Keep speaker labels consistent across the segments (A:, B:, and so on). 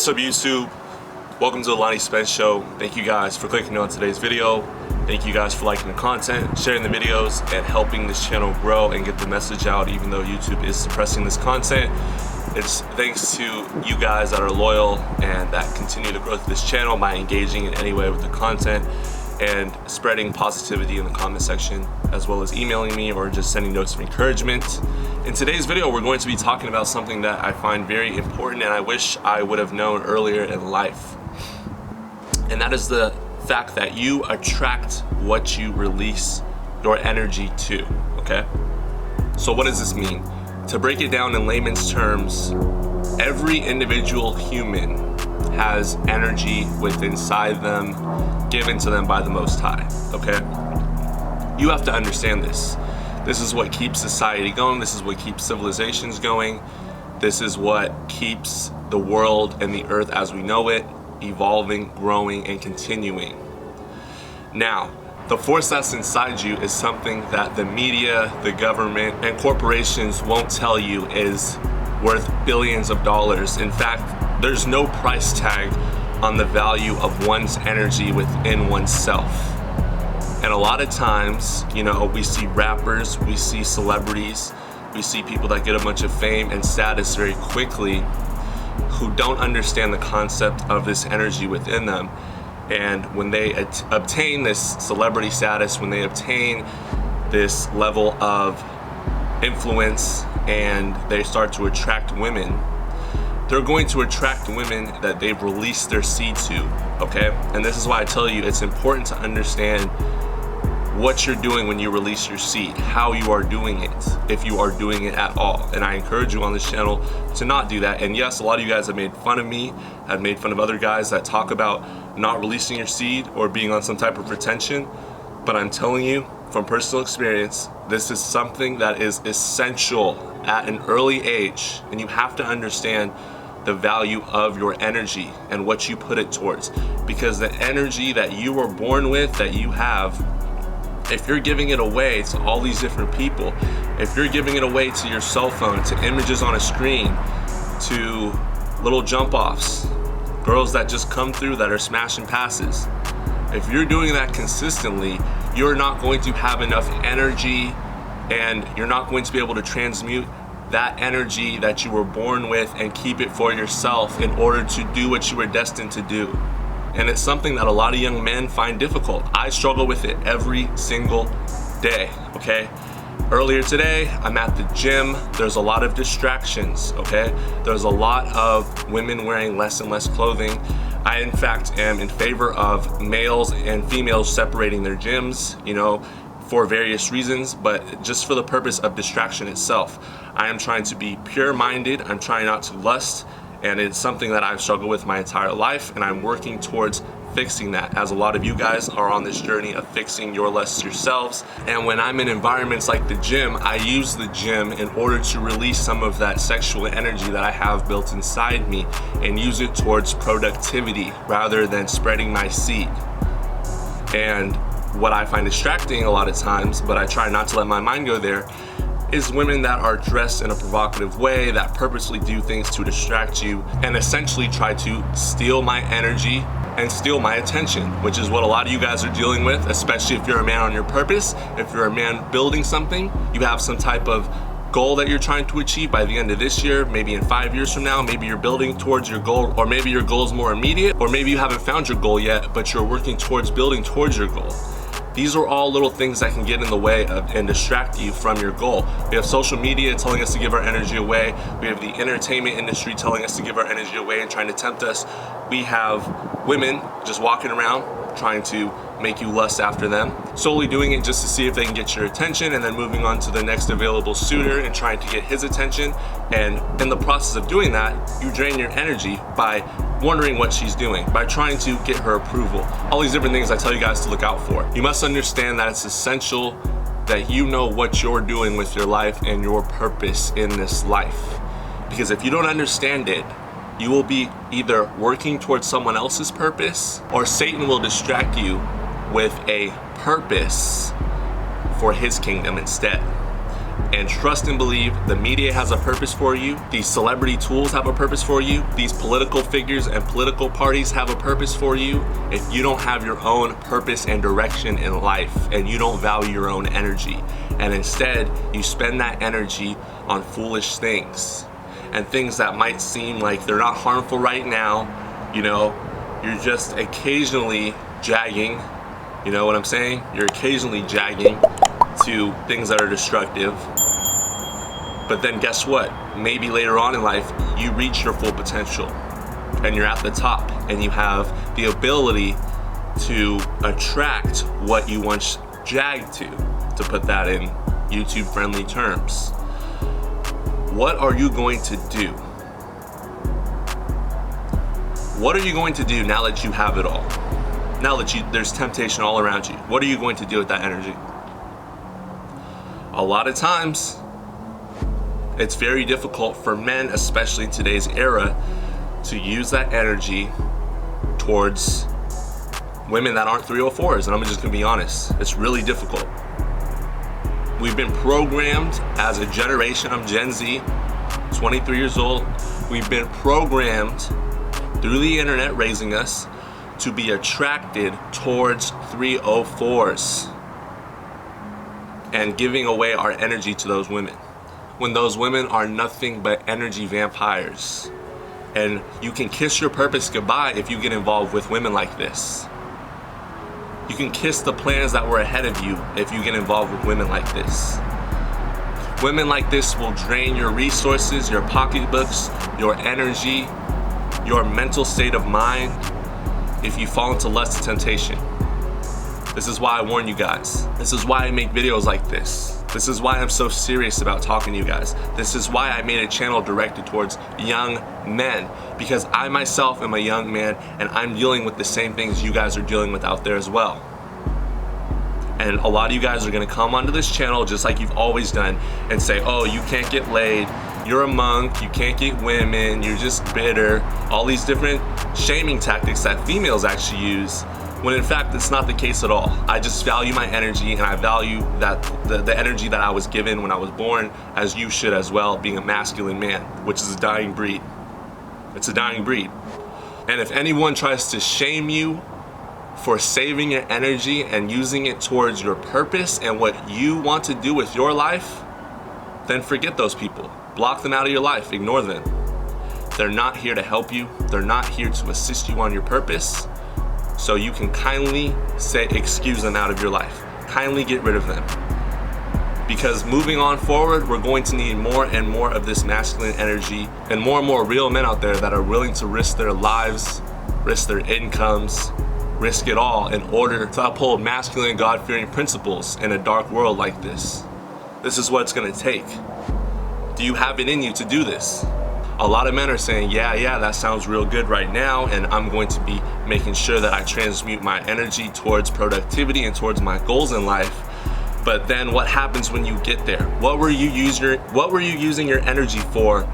A: What's up, YouTube? Welcome to the Lonnie Spence Show. Thank you guys for clicking on today's video. Thank you guys for liking the content, sharing the videos, and helping this channel grow and get the message out, even though YouTube is suppressing this content. It's thanks to you guys that are loyal and that continue to grow this channel by engaging in any way with the content and spreading positivity in the comment section, as well as emailing me or just sending notes of encouragement. In today's video, we're going to be talking about something that I find very important and I wish I would have known earlier in life. And that is the fact that you attract what you release your energy to, okay? So what does this mean? To break it down in layman's terms, every individual human has energy within inside them, given to them by the Most High, okay? You have to understand this. This is what keeps society going. This is what keeps civilizations going. This is what keeps the world and the earth as we know it evolving, growing, and continuing. Now, the force that's inside you is something that the media, the government, and corporations won't tell you is worth billions of dollars. In fact, there's no price tag on the value of one's energy within oneself. And a lot of times, you know, we see rappers, we see celebrities, we see people that get a bunch of fame and status very quickly who don't understand the concept of this energy within them. And when they obtain this celebrity status, when they obtain this level of influence and they start to attract women, they're going to attract women that they've released their seed to, okay? And this is why I tell you it's important to understand what you're doing when you release your seed, how you are doing it, if you are doing it at all. And I encourage you on this channel to not do that. And yes, a lot of you guys have made fun of me, have made fun of other guys that talk about not releasing your seed or being on some type of retention. But I'm telling you from personal experience, this is something that is essential at an early age. And you have to understand the value of your energy and what you put it towards. Because the energy that you were born with, that you have, if you're giving it away to all these different people, if you're giving it away to your cell phone, to images on a screen, to little jump offs, girls that just come through that are smashing passes, if you're doing that consistently, you're not going to have enough energy and you're not going to be able to transmute that energy that you were born with and keep it for yourself in order to do what you were destined to do. And it's something that a lot of young men find difficult. I struggle with it every single day, okay? Earlier today, I'm at the gym. There's a lot of distractions, okay? There's a lot of women wearing less and less clothing. I, in fact, am in favor of males and females separating their gyms, you know, for various reasons, but just for the purpose of distraction itself. I am trying to be pure-minded. I'm trying not to lust. And it's something that I've struggled with my entire life, and I'm working towards fixing that, as a lot of you guys are on this journey of fixing your lusts yourselves. And when I'm in environments like the gym, I use the gym in order to release some of that sexual energy that I have built inside me and use it towards productivity rather than spreading my seed. And what I find distracting a lot of times, but I try not to let my mind go there, is women that are dressed in a provocative way, that purposely do things to distract you and essentially try to steal my energy and steal my attention, which is what a lot of you guys are dealing with, especially if you're a man on your purpose, if you're a man building something, you have some type of goal that you're trying to achieve by the end of this year, maybe in 5 years from now, maybe you're building towards your goal, or maybe your goal is more immediate, or maybe you haven't found your goal yet, but you're working towards building towards your goal. These are all little things that can get in the way of and distract you from your goal. We have social media telling us to give our energy away. We have the entertainment industry telling us to give our energy away and trying to tempt us. We have women just walking around trying to make you lust after them, solely doing it just to see if they can get your attention and then moving on to the next available suitor and trying to get his attention. And in the process of doing that, you drain your energy by wondering what she's doing, by trying to get her approval. All these different things I tell you guys to look out for. You must understand that it's essential that you know what you're doing with your life and your purpose in this life. Because if you don't understand it, you will be either working towards someone else's purpose, or Satan will distract you with a purpose for his kingdom instead. And trust and believe the media has a purpose for you. These celebrity tools have a purpose for you. These political figures and political parties have a purpose for you. If you don't have your own purpose and direction in life, and you don't value your own energy, and instead you spend that energy on foolish things and things that might seem like they're not harmful right now, you know, you're just occasionally jagging, you know what I'm saying? You're occasionally jagging to things that are destructive. But then guess what? Maybe later on in life, you reach your full potential and you're at the top and you have the ability to attract what you once jagged to put that in YouTube friendly terms. What are you going to do? What are you going to do now that you have it all? Now that there's temptation all around you, what are you going to do with that energy? A lot of times, it's very difficult for men, especially in today's era, to use that energy towards women that aren't 304s, and I'm just gonna be honest, it's really difficult. We've been programmed as a generation, I'm Gen Z, 23 years old, we've been programmed through the internet raising us to be attracted towards 304s and giving away our energy to those women, when those women are nothing but energy vampires. And you can kiss your purpose goodbye if you get involved with women like this. You can kiss the plans that were ahead of you if you get involved with women like this. Women like this will drain your resources, your pocketbooks, your energy, your mental state of mind if you fall into lust and temptation. This is why I warn you guys. This is why I make videos like this. This is why I'm so serious about talking to you guys. This is why I made a channel directed towards young men, because I myself am a young man and I'm dealing with the same things you guys are dealing with out there as well. And a lot of you guys are gonna come onto this channel just like you've always done and say, oh, you can't get laid, you're a monk, you can't get women, you're just bitter, all these different shaming tactics that females actually use, when in fact it's not the case at all. I just value my energy, and I value that the energy that I was given when I was born, as you should as well, being a masculine man, which is a dying breed. It's a dying breed. And if anyone tries to shame you for saving your energy and using it towards your purpose and what you want to do with your life, then forget those people. Block them out of your life, ignore them. They're not here to help you. They're not here to assist you on your purpose. So you can kindly excuse them out of your life. Kindly get rid of them. Because moving on forward, we're going to need more and more of this masculine energy and more real men out there that are willing to risk their lives, risk their incomes, risk it all in order to uphold masculine, God-fearing principles in a dark world like this. This is what it's gonna take. Do you have it in you to do this? A lot of men are saying, yeah, that sounds real good right now, and I'm going to be making sure that I transmute my energy towards productivity and towards my goals in life. But then what happens when you get there? What were you using your energy for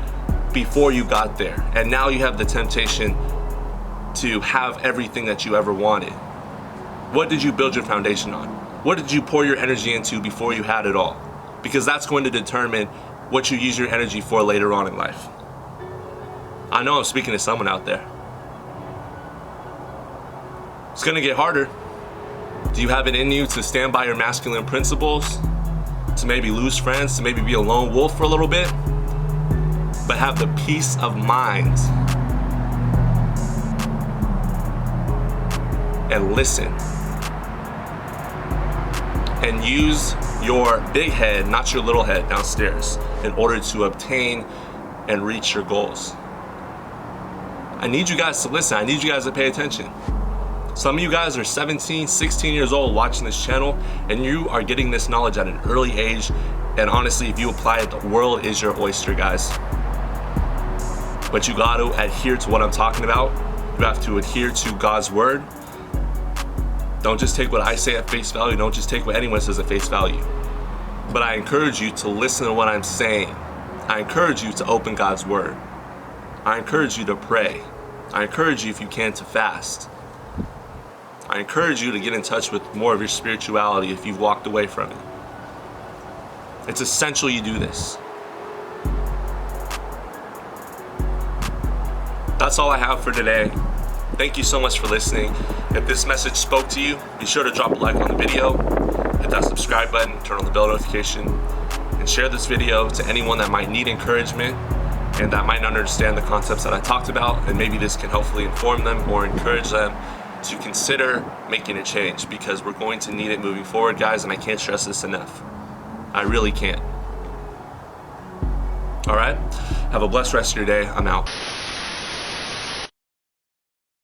A: before you got there? And now you have the temptation to have everything that you ever wanted. What did you build your foundation on? What did you pour your energy into before you had it all? Because that's going to determine what you use your energy for later on in life. I know I'm speaking to someone out there. It's gonna get harder. Do you have it in you to stand by your masculine principles? To maybe lose friends, to maybe be a lone wolf for a little bit? But have the peace of mind and listen. And use your big head, not your little head downstairs, in order to obtain and reach your goals. I need you guys to listen. I need you guys to pay attention. Some of you guys are 17, 16 years old watching this channel, and you are getting this knowledge at an early age. And honestly, if you apply it, the world is your oyster, guys. But you got to adhere to what I'm talking about. You have to adhere to God's word. Don't just take what I say at face value. Don't just take what anyone says at face value. But I encourage you to listen to what I'm saying. I encourage you to open God's word. I encourage you to pray. I encourage you, if you can, to fast. I encourage you to get in touch with more of your spirituality if you've walked away from it. It's essential you do this. That's all I have for today. Thank you so much for listening. If this message spoke to you, be sure to drop a like on the video, hit that subscribe button, turn on the bell notification, and share this video to anyone that might need encouragement and that might not understand the concepts that I talked about, and maybe this can hopefully inform them or encourage them to consider making a change, because we're going to need it moving forward, guys, and I can't stress this enough. I really can't. All right? Have a blessed rest of your day. I'm out.